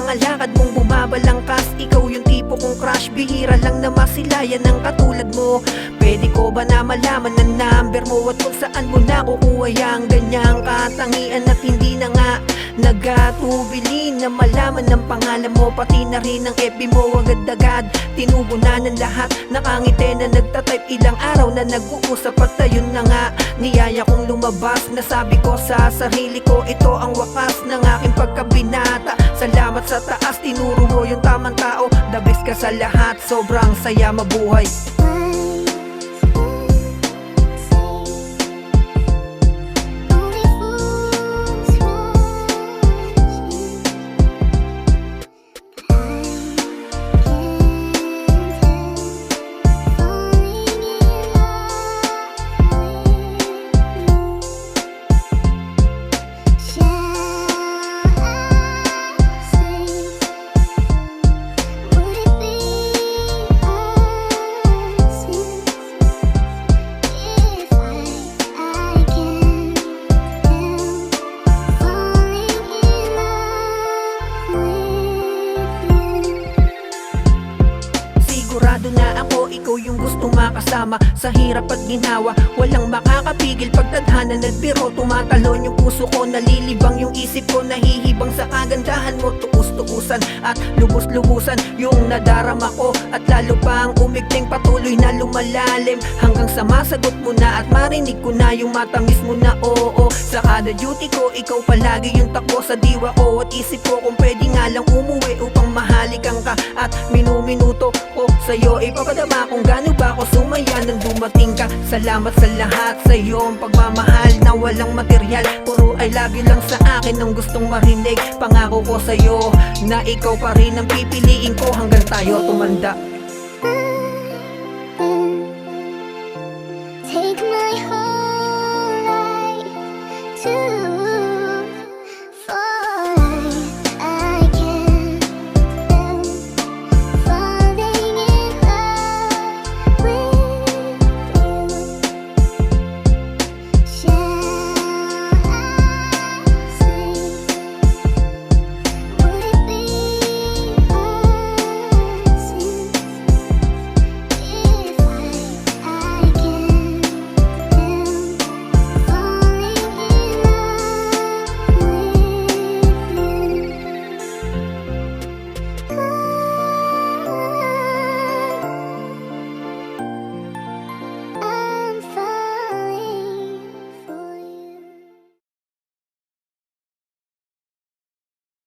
mga lakad mong bumabalangkas. Ikaw yung tipo kong crush, bihira lang na masilayan ng katulad mo. Pwede ko ba na malaman ang number mo at kung saan mo nakukuha yung ganyang katangian? At hindi na nga nagatubili na malaman ng pangalan mo, pati na rin ang FB mo. Agad-agad tinugo na ng lahat, nakangiti na nagtatype. Ilang araw na nag-uusap at ayun na nga, niyaya kong lumabas. Nasabi ko sa sarili ko, ito ang wakas ng aking pagkabinata. Salamat sa taas, tinuro mo yung tamang tao. The best ka sa lahat, sobrang saya mabuhay. Sigurado na ako, ikaw yung gustong makasama. Sa hirap at ginhawa, walang makakapigil. Pagtadhana nagbiro, tumatalon yung puso ko. Nalilibang yung isip ko, nahihibang sa kagandahan mo. Tuus-tuusan at lubos-lubusan yung nadarama ko. At lalo pang umigting, patuloy na lumalalim, hanggang sa masagot mo na at marinig ko na yung matamis mo na oo. Sa kada duty ko, ikaw palagi yung takbo sa diwa ko. At isip ko kung pwede nga lang umuwi upang mahalikan ka. At minuminuto ko sa'yo ipapadama kung gaano ba ako sumaya nang dumating ka. Salamat sa lahat, sa iyong pagmamahal na walang material. Puro I love you lang sa akin ang gustong marinig. Pangako ko sa'yo na ikaw pa rin ang pipiliin ko hanggang tayo tumanda.